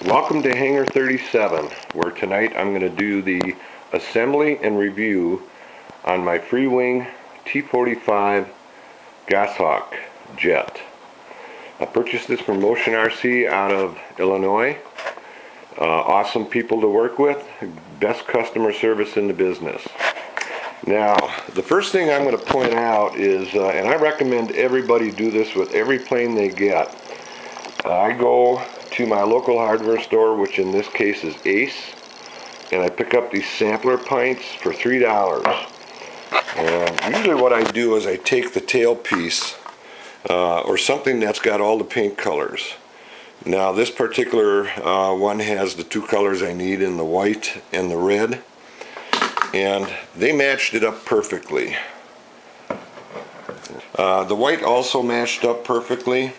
Welcome to Hangar 37, where tonight I'm going to do the assembly and review on my Freewing T-45 Goshawk jet. I purchased this from Motion RC out of Illinois. Awesome people to work with, best customer service in the business. Now, the first thing I'm going to point out is, and I recommend everybody do this with every plane they get. I go to my local hardware store, which in this case is Ace, and I pick up these sampler pints for $3. And usually what I do is I take the tail piece or something that's got all the paint colors. Now this particular one has the two colors I need in the white and the red, and they matched it up perfectly. The white also matched up perfectly,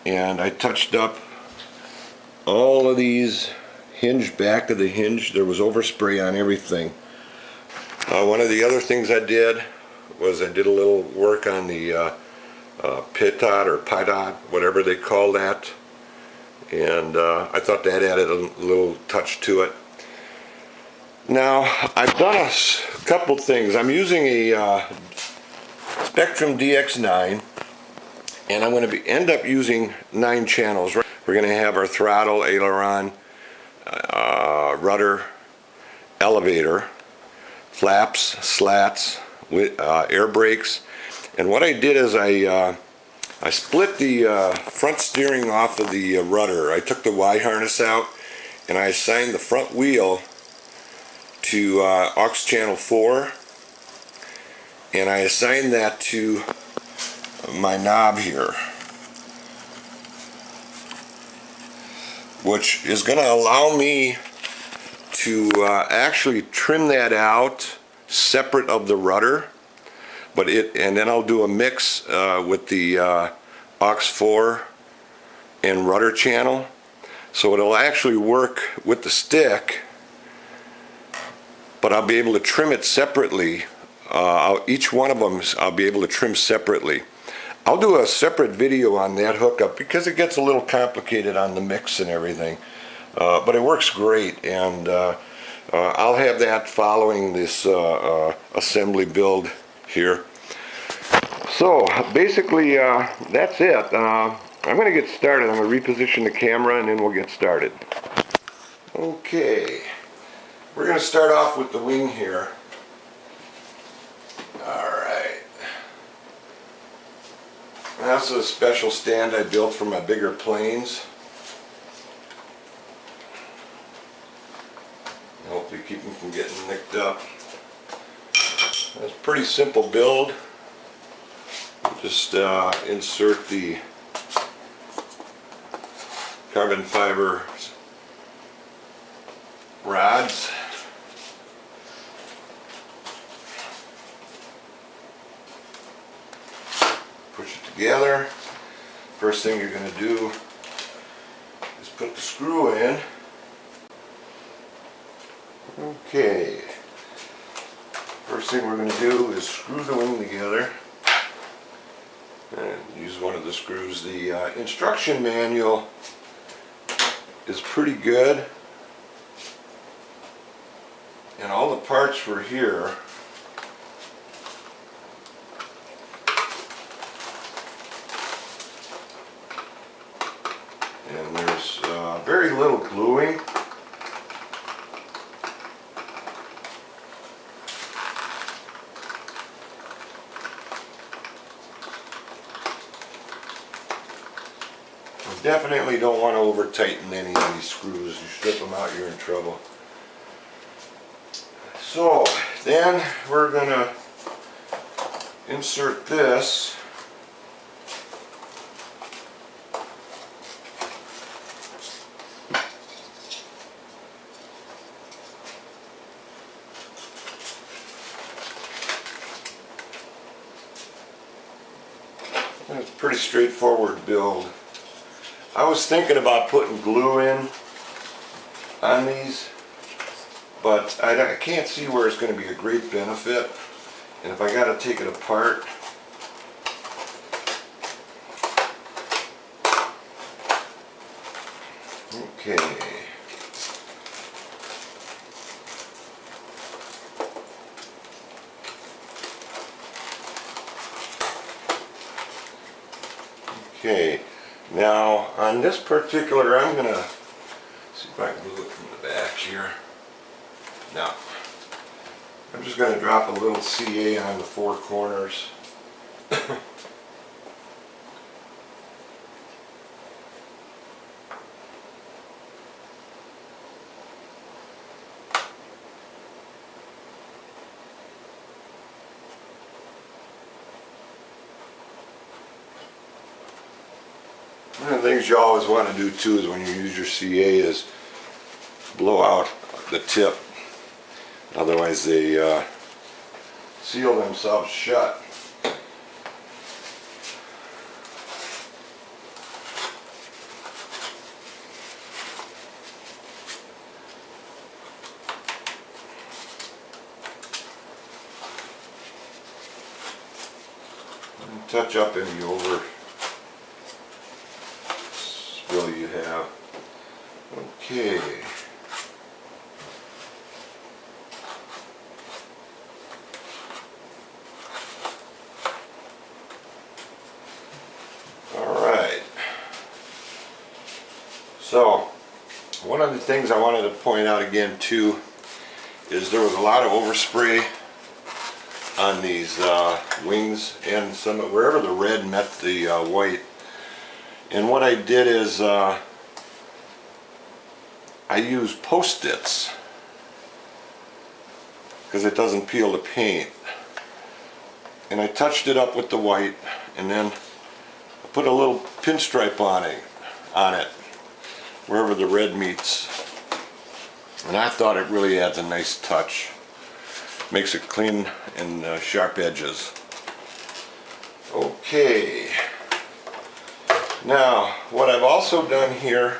and I touched up all of these hinge, back of the hinge. There was overspray on everything. One of the other things I did was I did a little work on the pitot or pitot, whatever they call that, and I thought that added a little touch to it. Now I've done a couple things. I'm using a Spectrum DX9, and I'm going to end up using 9 channels. We're going to have our throttle, aileron, rudder, elevator, flaps, slats, air brakes. And what I did is I split the front steering off of the rudder. I took the Y harness out and I assigned the front wheel to aux channel 4, and I assigned that to my knob here, which is going to allow me to actually trim that out separate of the rudder, and then I'll do a mix with the aux 4 and rudder channel, so it'll actually work with the stick, but I'll be able to trim it separately. Each one of them I'll be able to trim separately. I'll do a separate video on that hookup because it gets a little complicated on the mix and everything, but it works great, and I'll have that following this assembly build here. So basically that's it. I'm going to get started. I'm going to reposition the camera and then we'll get started. Okay, we're going to start off with the wing here. That's a special stand I built for my bigger planes. Hopefully keep them from getting nicked up. That's a pretty simple build. Just insert the carbon fiber rods. Push it together. First thing you're going to do is put the screw in. Okay. First thing we're going to do is screw the wing together. And use one of the screws. The instruction manual is pretty good, and all the parts were here. And there's very little gluing. You definitely don't want to over tighten any of these screws. You strip them out, you're in trouble. So then we're going to insert this. It's a pretty straightforward build. I was thinking about putting glue in on these, but I can't see where it's going to be a great benefit. And if I got to take it apart, Okay. Okay, now on this particular, I'm going to see if I can move it from the back here. Now, I'm just going to drop a little CA on the four corners. One of the things you always want to do too is when you use your CA is blow out the tip. Otherwise they seal themselves shut. And touch up any over spill you have. Okay. Alright. So, one of the things I wanted to point out again too is there was a lot of overspray on these wings and some wherever the red met the white. And what I did is I use Post-its because it doesn't peel the paint. And I touched it up with the white and then I put a little pinstripe on it wherever the red meets. And I thought it really adds a nice touch. Makes it clean and sharp edges. Okay. Now, what I've also done here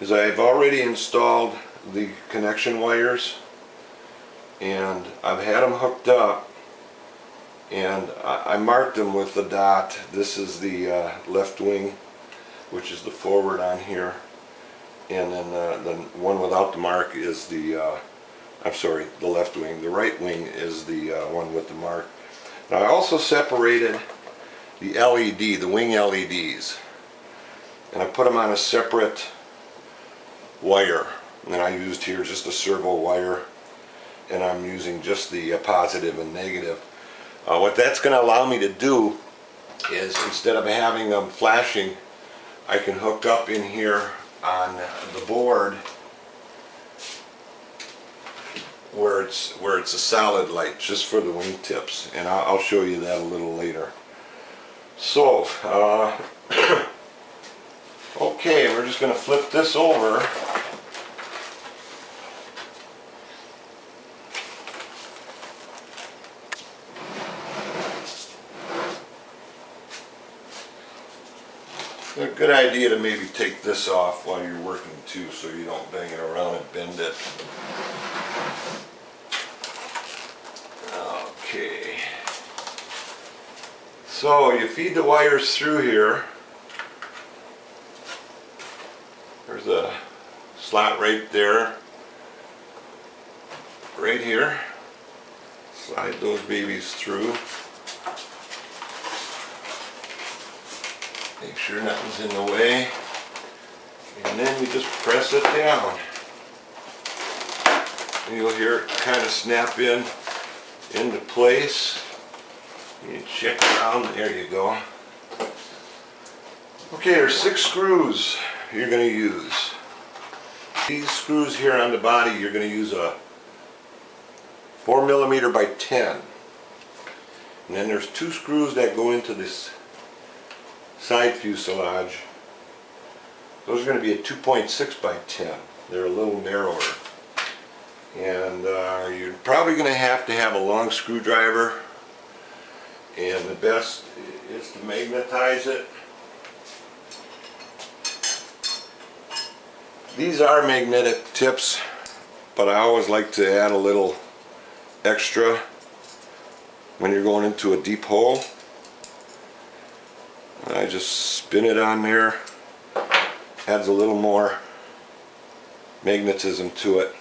is I've already installed the connection wires and I've had them hooked up and I marked them with the dot. This is the left wing, which is the forward on here, and then the one without the mark is the I'm sorry, the left wing. The right wing is the one with the mark. Now I also separated the LED, the wing LEDs, and I put them on a separate wire. And I used here just a servo wire, and I'm using just the positive and negative. What that's going to allow me to do is, instead of having them flashing, I can hook up in here on the board where it's a solid light just for the wing tips, and I'll show you that a little later. So okay, we're just going to flip this over. It's a good idea to maybe take this off while you're working too, so you don't bang it around and bend it. Okay. So you feed the wires through here. There's a slot right there. Right here. Slide those babies through. Make sure nothing's in the way. And then you just press it down. And you'll hear it kind of snap into place. You check around, there you go. Okay, there's 6 screws you're going to use. These screws here on the body, you're going to use a 4mm by 10. And then there's 2 screws that go into this side fuselage. Those are going to be a 2.6 by 10. They're a little narrower. And you're probably going to have a long screwdriver. And the best is to magnetize it. These are magnetic tips, but I always like to add a little extra when you're going into a deep hole. I just spin it on there, adds a little more magnetism to it.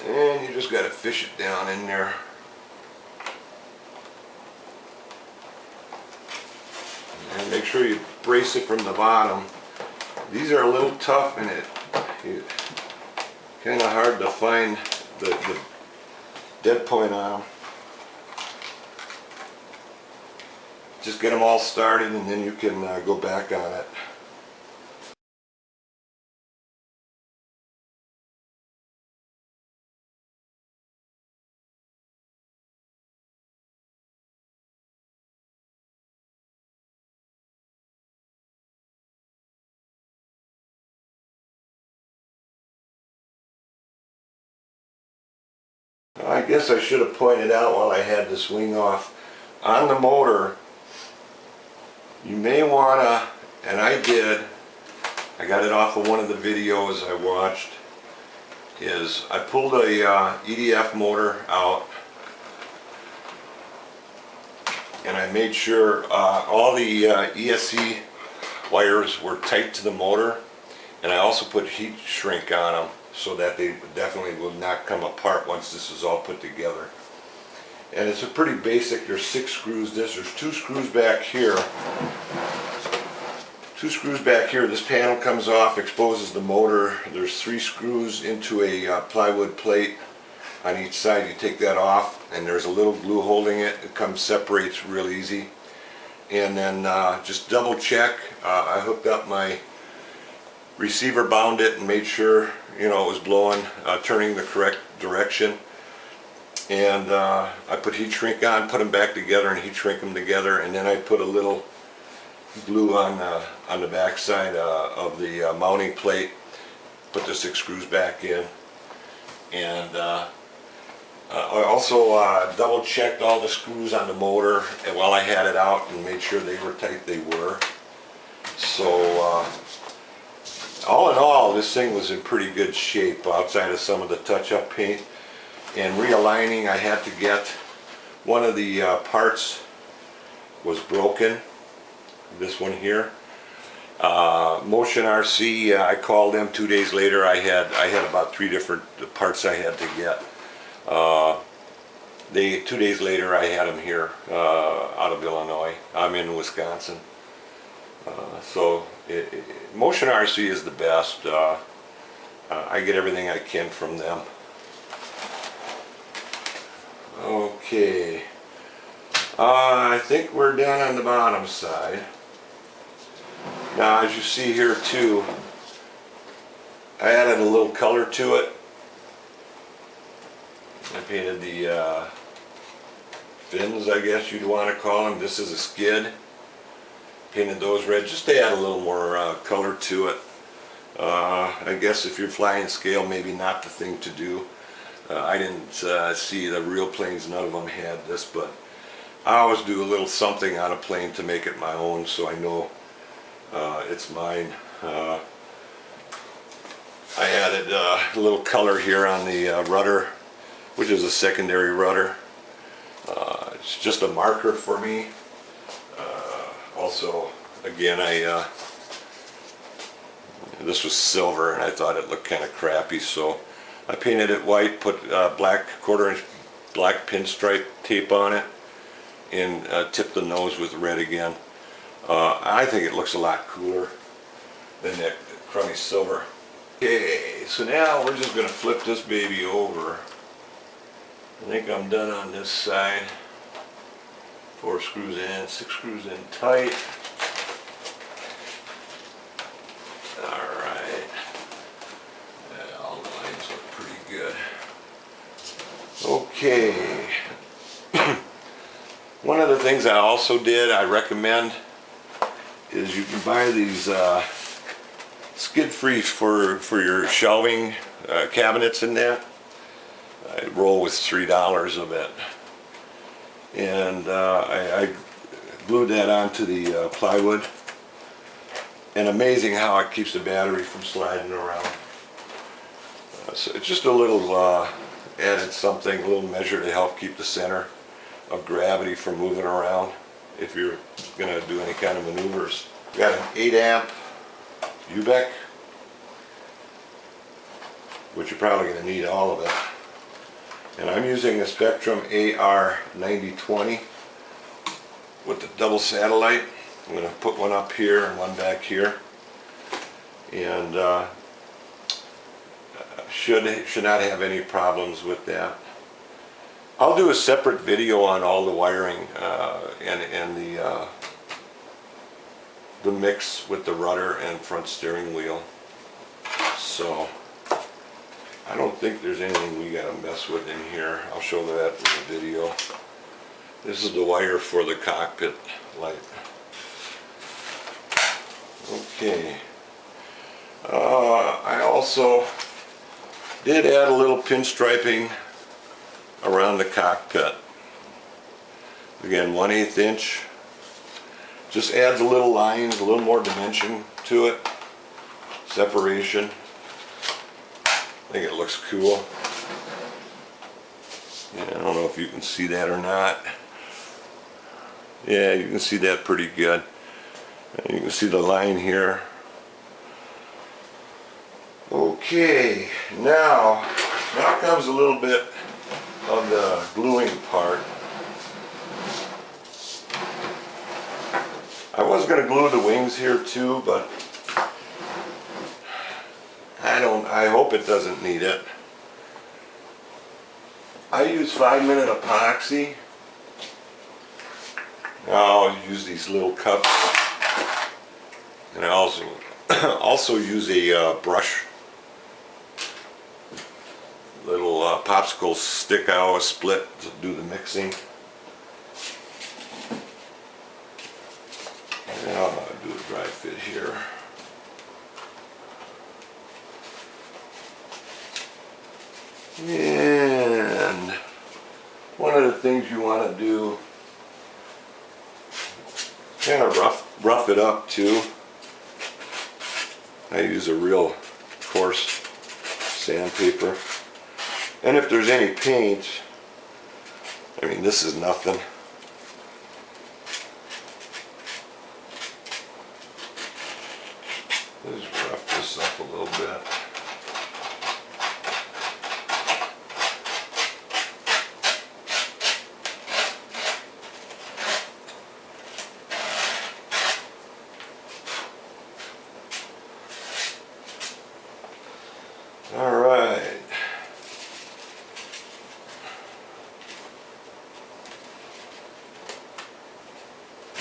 And you just got to fish it down in there. And make sure you brace it from the bottom. These are a little tough and it's kind of hard to find the dead point on them. Just get them all started and then you can go back on it. I guess I should have pointed out while I had this wing off, on the motor, you may want to, and I did, I got it off of one of the videos I watched, is I pulled a EDF motor out and I made sure all the ESC wires were tight to the motor, and I also put heat shrink on them so that they definitely will not come apart once this is all put together. And it's a pretty basic, there's 6 screws, there's 2 screws back here. 2 screws back here, this panel comes off, exposes the motor. There's 3 screws into a plywood plate on each side. You take that off and there's a little glue holding it. It separates real easy. And then just double check. I hooked up my receiver, bound it and made sure, you know, it was blowing, turning the correct direction. And I put heat shrink on, put them back together and heat shrink them together, and then I put a little glue on the back side of the mounting plate, put the 6 screws back in, and I also double checked all the screws on the motor and while I had it out and made sure they were tight. They were. So all in all, this thing was in pretty good shape outside of some of the touch-up paint. And realigning, I had to get one of the parts was broken, this one here. Motion RC, I called them 2 days later. I had about 3 different parts I had to get. 2 days later I had them here out of Illinois. I'm in Wisconsin. So Motion RC is the best. I get everything I can from them. Okay, I think we're done on the bottom side. Now, as you see here too, I added a little color to it. I painted the fins, I guess you'd want to call them. This is a skid. Painted those red just to add a little more color to it. I guess if you're flying scale, maybe not the thing to do. I didn't see the real planes, none of them had this, but I always do a little something on a plane to make it my own, so I know it's mine. I added a little color here on the rudder, which is a secondary rudder. It's just a marker for me. Also, again, this was silver and I thought it looked kind of crappy, so I painted it white, put black 1/4 inch black pinstripe tape on it, and tipped the nose with red again. I think it looks a lot cooler than that crummy silver. Okay, so now we're just going to flip this baby over. I think I'm done on this side. 4 screws in, 6 screws in tight. Okay. One of the things I also did, I recommend, is you can buy these skid-free for your shelving cabinets in that. I roll with $3 of it. And I glued that onto the plywood. And amazing how it keeps the battery from sliding around. So it's just a little added something, a little measure to help keep the center of gravity from moving around if you're going to do any kind of maneuvers. Got an 8 amp UBEC which you're probably going to need all of it. And I'm using a Spectrum AR9020 with the double satellite. I'm going to put one up here and one back here, and should not have any problems with that. I'll do a separate video on all the wiring and the mix with the rudder and front steering wheel. So I don't think there's anything we gotta mess with in here. I'll show that in the video. This is the wire for the cockpit light. Okay. I also did add a little pinstriping around the cockpit. Again, 1/8 inch. Just adds a little lines, a little more dimension to it. Separation. I think it looks cool. Yeah, I don't know if you can see that or not. Yeah, you can see that pretty good. And you can see the line here. Okay, now comes a little bit of the gluing part. I was going to glue the wings here too, but I hope it doesn't need it. I use 5-minute epoxy. I'll use these little cups, and I also use a brush, little popsicle stick I always split to do the mixing. And I'll do a dry fit here. And one of the things you want to do, kind of rough it up too. I use a real coarse sandpaper. And if there's any paint, I mean, this is nothing. Just rough this up a little bit. All right.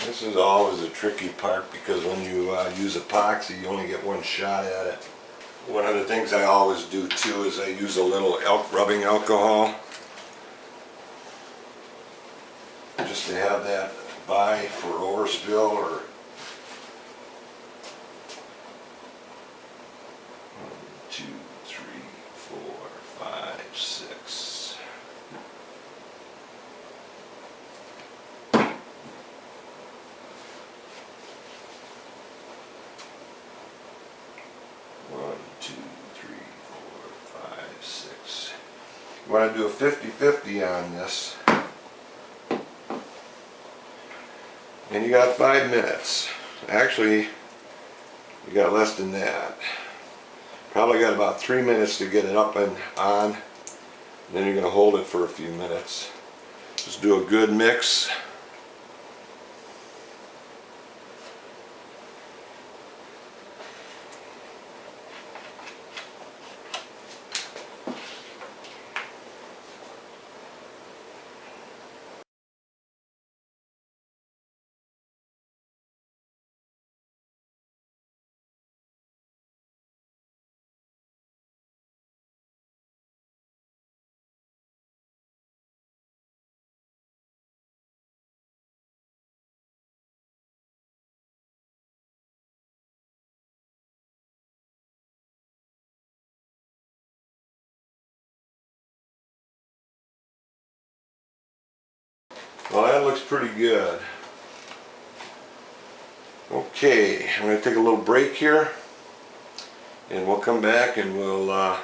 This is always a tricky part because when you use epoxy, you only get one shot at it. One of the things I always do too is I use a little rubbing alcohol, just to have that by for overspill or 1, 2, 3, 4, 5, 6. You want to do a 50-50 on this, and you got 5 minutes. Actually, you got less than that. Probably got about 3 minutes to get it up and on, and then you're going to hold it for a few minutes. Just do a good mix. Well, that looks pretty good. Okay, I'm going to take a little break here, and we'll come back and we'll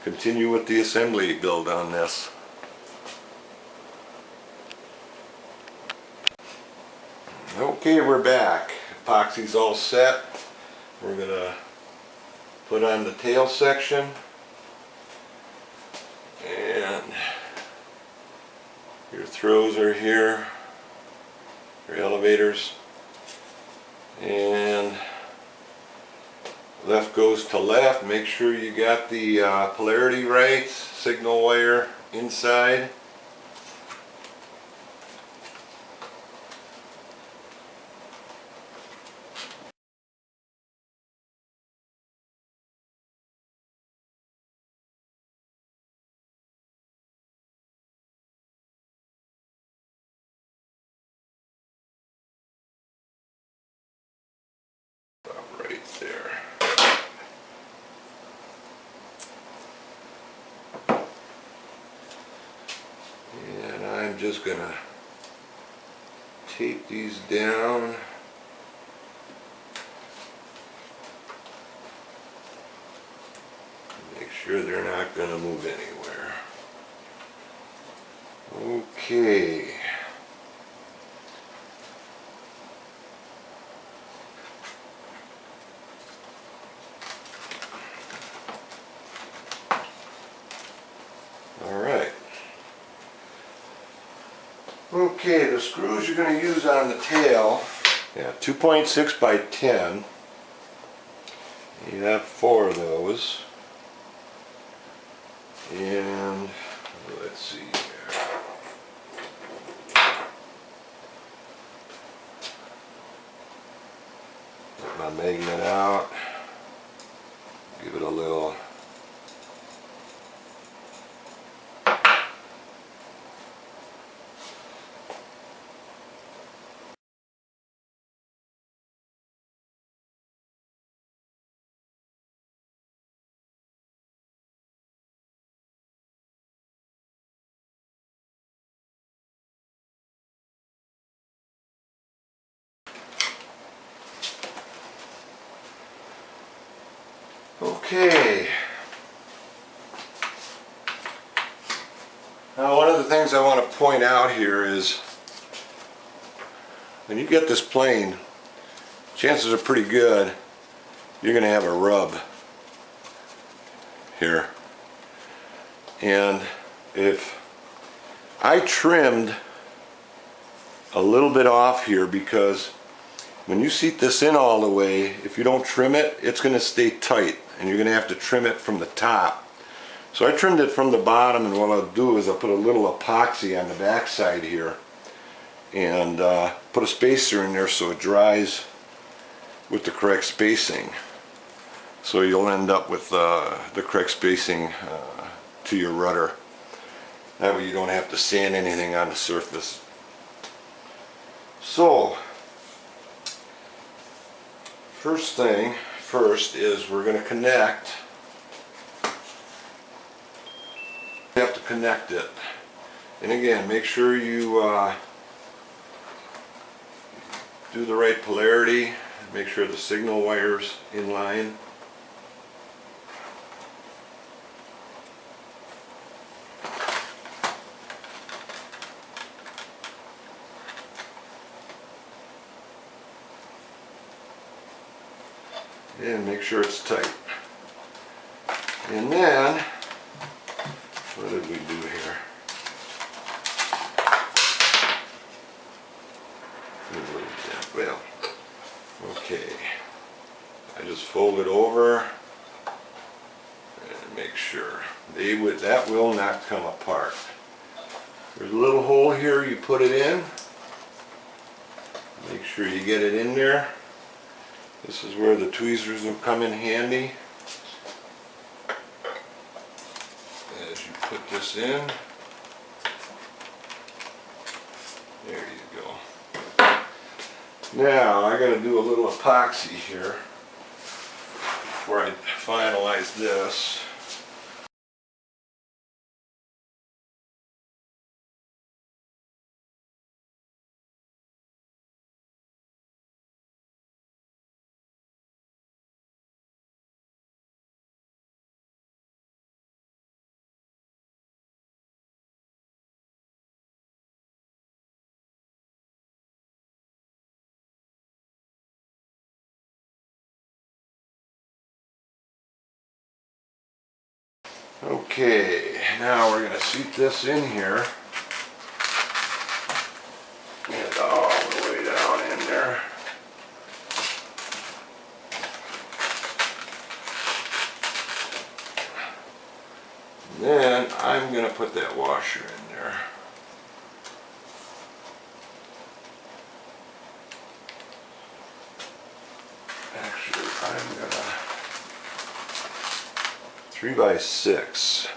continue with the assembly build on this. Okay, we're back. Epoxy's all set. We're going to put on the tail section, throws are here, your elevators, and left goes to left. Make sure you got the polarity right, signal wire inside. Right there. And I'm just gonna tape these down. Make sure they're not gonna move anywhere. Okay. Alright. Okay, the screws you're going to use on the tail, 2.6 by 10. You have 4 of those. And let's see here. Get my magnet out. Give it a little. Okay. Now, one of the things I want to point out here is when you get this plane, chances are pretty good you're going to have a rub here. And if I trimmed a little bit off here, because when you seat this in all the way, if you don't trim it, it's going to stay tight and you're going to have to trim it from the top. So I trimmed it from the bottom, and what I'll do is I'll put a little epoxy on the back side here and put a spacer in there so it dries with the correct spacing. So you'll end up with the correct spacing to your rudder. That way you don't have to sand anything on the surface. So, first thing first is we're going to connect. You have to connect it. And again, make sure you do the right polarity. Make sure the signal wire's in line. And make sure it's tight. And then, what did we do here? Well, okay. I just fold it over and make sure that will not come apart. There's a little hole here, you put it in. Make sure you get it in there. This is where the tweezers will come in handy. As you put this in, there you go. Now I got to do a little epoxy here before I finalize this. Okay, now we're going to seat this in here. put that washer in there. Actually, I'm gonna 3x6.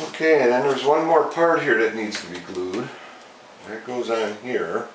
Okay, and then there's one more part here that needs to be glued. That goes on here.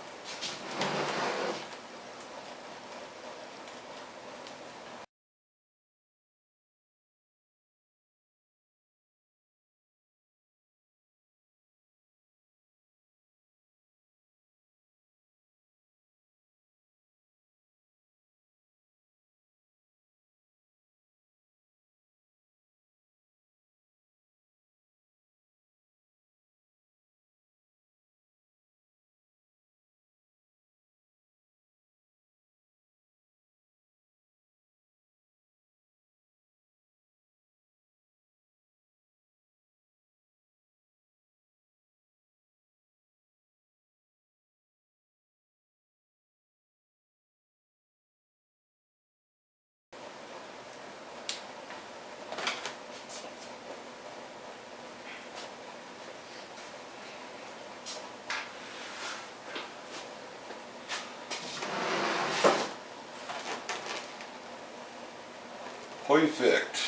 Perfect.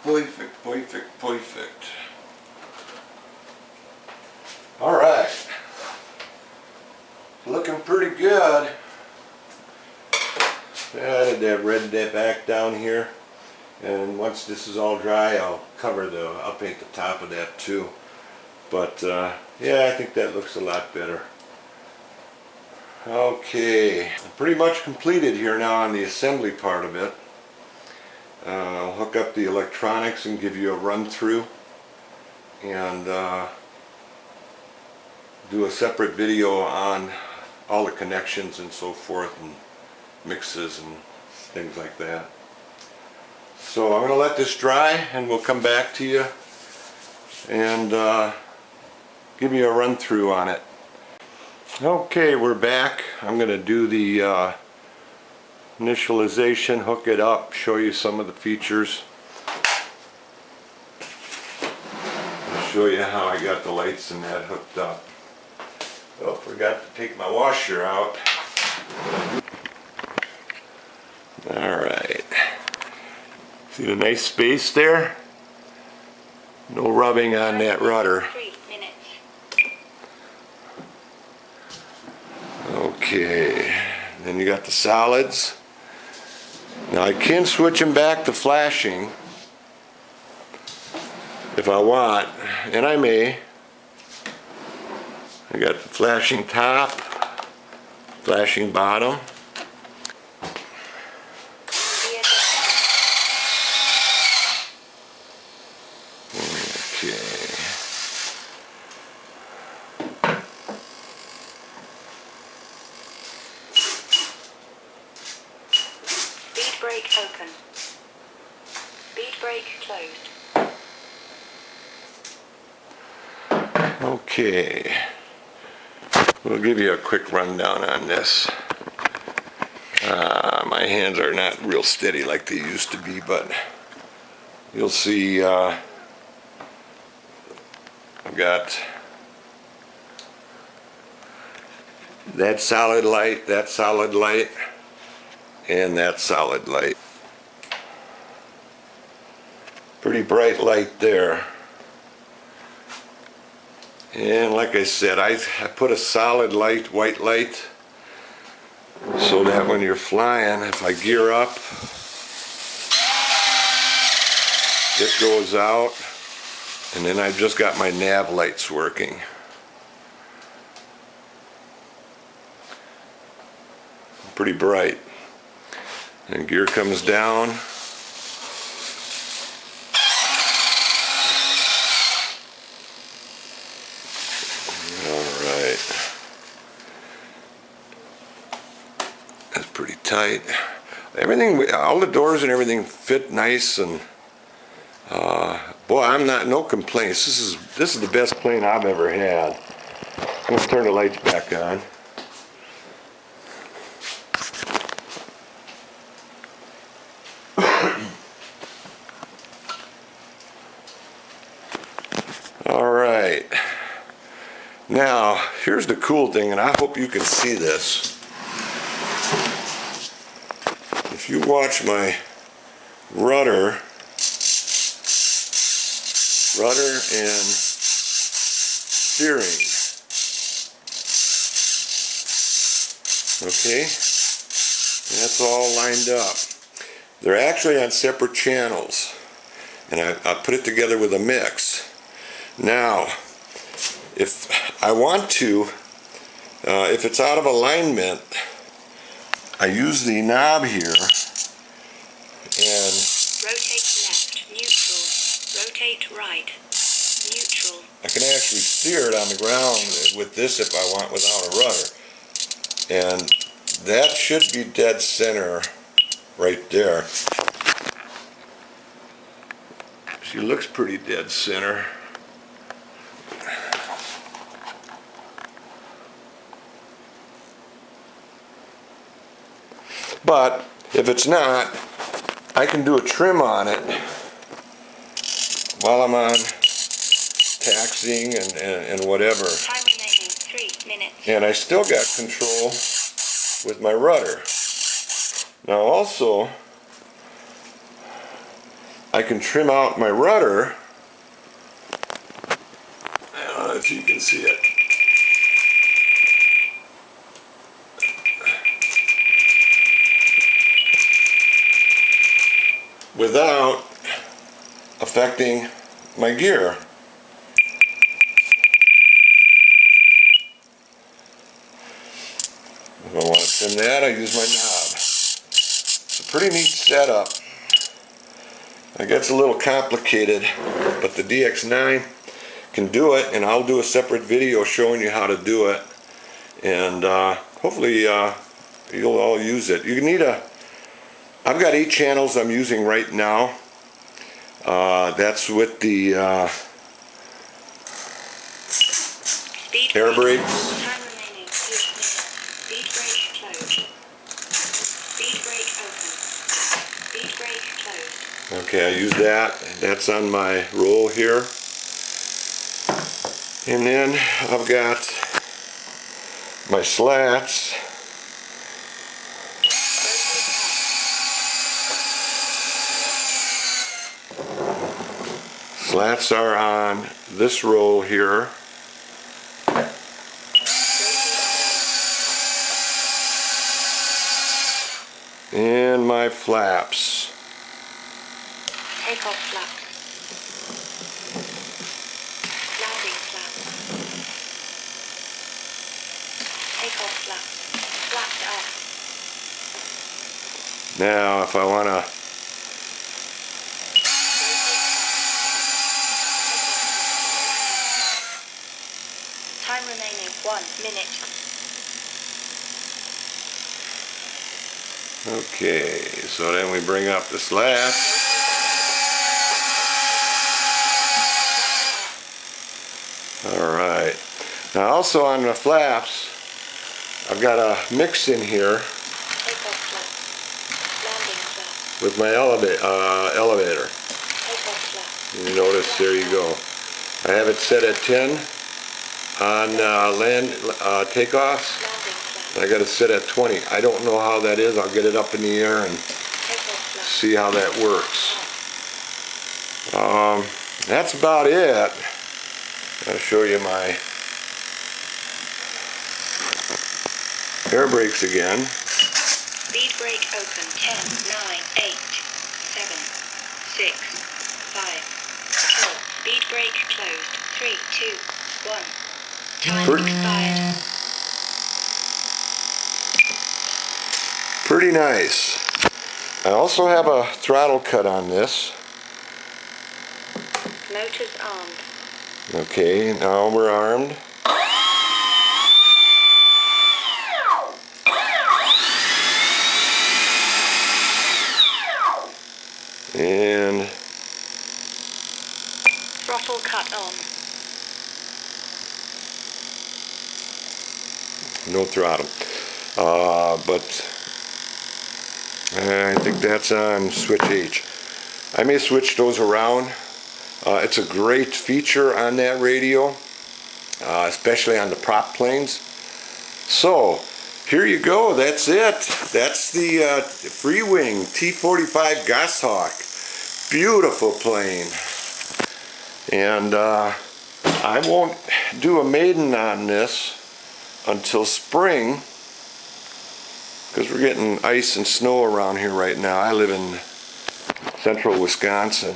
Perfect, perfect, perfect. Alright. Looking pretty good. I added that red back down here. And once this is all dry, I'll paint the top of that too. But yeah, I think that looks a lot better. Okay, I'm pretty much completed here now on the assembly part of it. I'll hook up the electronics and give you a run through and do a separate video on all the connections and so forth and mixes and things like that. So I'm going to let this dry and we'll come back to you and give you a run through on it. Okay, we're back. I'm going to do the initialization, hook it up, show you some of the features. I'll show you how I got the lights and that hooked up. Oh, forgot to take my washer out. Alright. See the nice space there? No rubbing on that rudder. Okay, then you got the solids. Now I can switch them back to flashing if I want, and I may. I got the flashing top, flashing bottom. Okay. Speed brake open. Speed brake closed. Okay. We'll give you a quick rundown on this. My hands are not real steady like they used to be, but you'll see I've got that solid light, and that solid light. Pretty bright light there. And like I said, I put a solid light, white light, so that when you're flying, if I gear up, it goes out. And then I've just got my nav lights working. Pretty bright. And gear comes down. Alright. That's pretty tight. Everything, all the doors and everything fit nice, and boy, I'm not, no complaints. This is the best plane I've ever had. Let's turn the lights back on. Alright, now here's the cool thing, and I hope you can see this. If you watch my rudder and steering, okay, that's all lined up. They're actually on separate channels, and I put it together with a mix. Now, if I want to, if it's out of alignment, I use the knob here and rotate left, neutral, rotate right, neutral. I can actually steer it on the ground with this if I want without a rudder. And that should be dead center right there. She looks pretty dead center. But if it's not, I can do a trim on it while I'm on taxiing and whatever. Time remaining 3 minutes. And I still got control with my rudder. Now also, I can trim out my rudder. I don't know if you can see it. Without affecting my gear. If I want to trim that, I use my knob. It's a pretty neat setup. It gets a little complicated, but the DX9 can do it, and I'll do a separate video showing you how to do it. And hopefully you'll all use it. You need a I've got 8 channels I'm using right now. That's with the air brakes. Time remaining 8 minutes. Speed brake closed. Speed brake open. Speed brake closed. Okay, I use that. That's on my roll here. And then I've got my slats. Slats are on this roll here. And my flaps. Take off flap. Landing flap. Take off flap. Flaps off. Now if I want to Time remaining 1 minute. Okay, so then we bring up the slats. Alright. Now also on the flaps, I've got a mix in here Take off flap. Landing flap. with my elevator. Take off flap. You notice, there you go. I have it set at 10 on takeoffs. Landing flap. I got it set at 20. I don't know how that is. I'll get it up in the air and Take off flap. see how that works. That's about it. I'll show you my air brakes again. Speed brake open. 10, 9, 8, 7, 6, 5, 4, Speed brake closed. 3, 2, 1. Time expired. Pretty nice. I also have a throttle cut on this. Motors armed. Okay, now we're armed. And Throttle cut on. no throttle. But I think that's on switch H. I may switch those around. It's a great feature on that radio, especially on the prop planes. So here you go. That's it. That's the Freewing T-45 Goshawk. Beautiful plane. And I won't do a maiden on this until spring, because we're getting ice and snow around here right now. I live in central Wisconsin.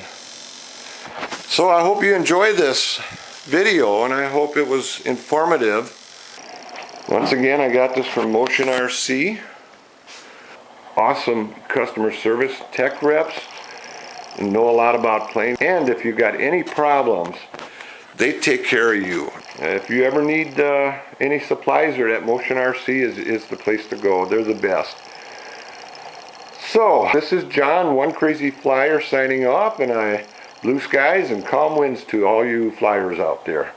So I hope you enjoyed this video, and I hope it was informative. Once again, I got this from Motion RC. Awesome customer service, tech reps, and know a lot about planes. And if you've got any problems, they take care of you. If you ever need any supplies, or that Motion RC is the place to go. They're the best. So, this is John, One Crazy Flyer, signing off, and blue skies and calm winds to all you flyers out there.